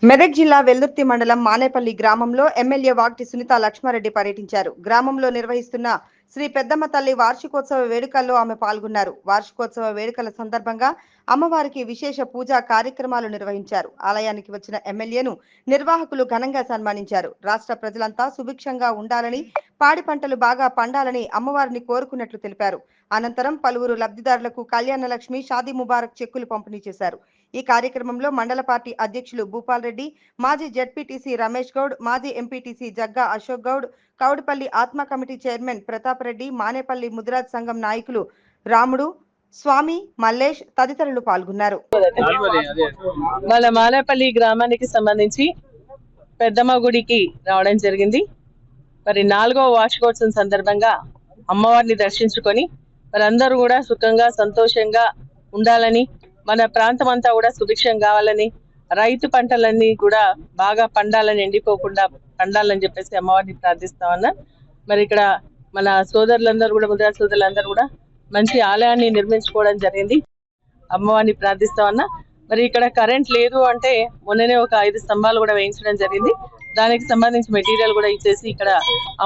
మెదక్ జిల్లా వెల్దుర్తి మండలం మానేపల్లి గ్రామంలో ఎమ్మెల్యే వాగ్టి సునీత లక్ష్మారెడ్డి పర్యటించారు. గ్రామంలో నిర్వహిస్తున్న శ్రీ పెద్దమ్మ తల్లి వార్షికోత్సవ వేడుకల్లో ఆమె పాల్గొన్నారు. వార్షికోత్సవ వేడుకల సందర్భంగా అమ్మవారికి విశేష పూజా కార్యక్రమాలు నిర్వహించారు. ఆలయానికి వచ్చిన ఎమ్మెల్యేను నిర్వాహకులు ఘనంగా సన్మానించారు. రాష్ట్ర ప్రజలంతా సుభిక్షంగా ఉండాలని, పాడి పంటలు బాగా పండాలని అమ్మవారిని కోరుకున్నట్లు తెలిపారు. అనంతరం పలువురు లబ్ధిదారులకు కళ్యాణ లక్ష్మి, షాదీ ముబారక్ చెక్కులు పంపిణీ చేశారు. ఈ కార్యక్రమంలో మండల పార్టీ అధ్యక్షులు భూపాల్ రెడ్డి, మాజీ జెడ్పీటీసీ రమేష్ గౌడ్, మాజీ ఎంపీటీసీ జగ్గా అశోక్ గౌడ్, కౌడిపల్లి ఆత్మ కమిటీ చైర్మన్ ప్రతాప్ రెడ్డి, మానేపల్లి ముదిరాజ్ సంఘం నాయకులు రాముడు, స్వామి, మల్లేష్ తదితరులు పాల్గొన్నారు. వాళ్ళ మానేపల్లి గ్రామానికి సంబంధించి పెద్దమ్మ గుడికి రావడం జరిగింది. మరి 4వ వార్షికోత్సవం సందర్భంగా అమ్మవారిని దర్శించుకొని వారందరూ కూడా సుఖంగా సంతోషంగా ఉండాలని, మన ప్రాంతం అంతా కూడా సుభిక్షం కావాలని, రైతు పంటలన్నీ కూడా బాగా పండాలని, ఎండిపోకుండా పండాలని చెప్పేసి అమ్మవారిని ప్రార్థిస్తా ఉన్నా. మరి ఇక్కడ మన సోదరులందరూ కూడా, ముద్రా సోదరులందరూ కూడా మంచి ఆలయాన్ని నిర్మించుకోవడం జరిగింది. అమ్మవారిని ప్రార్థిస్తా ఉన్నా. మరి ఇక్కడ కరెంట్ లేదు అంటే మొన్ననే ఒక 5 స్తంభాలు కూడా వేయించడం జరిగింది. దానికి సంబంధించి మెటీరియల్ కూడా ఇచ్చేసి ఇక్కడ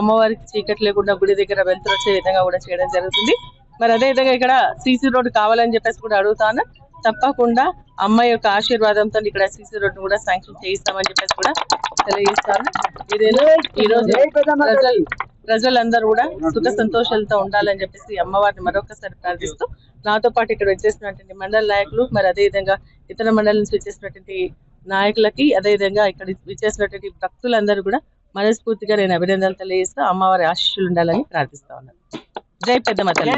అమ్మవారికి చీకటి లేకుండా గుడి దగ్గర వెళ్తురు వచ్చే విధంగా కూడా చేయడం జరుగుతుంది. మరి అదే విధంగా ఇక్కడ సీసీ రోడ్డు కావాలని చెప్పేసి కూడా అడుగుతాను. తప్పకుండా అమ్మ యొక్క ఆశీర్వాదంతో ఇక్కడ సీసీ రోడ్డు కూడా శాంక్షన్ చేయిస్తామని చెప్పేసి కూడా తెలియజేస్తాను. ఇదేనా ఈరోజు ప్రజలందరూ కూడా సుఖ సంతోషాలతో ఉండాలని చెప్పేసి అమ్మవారిని మరొకసారి ప్రార్థిస్తూ, నాతో పాటు ఇక్కడ వచ్చేసినటువంటి మండల నాయకులు, మరి అదేవిధంగా ఇతర మండలం నుంచి వచ్చేసినటువంటి నాయకులకి, అదేవిధంగా ఇక్కడ విచ్చేసినటువంటి భక్తులందరూ కూడా మనస్ఫూర్తిగా నేను అభినందనలు తెలియజేస్తూ అమ్మవారి ఆశీస్సులు ఉండాలని ప్రార్థిస్తా ఉన్నాను. జై పెద్దమ్మ తల్లి.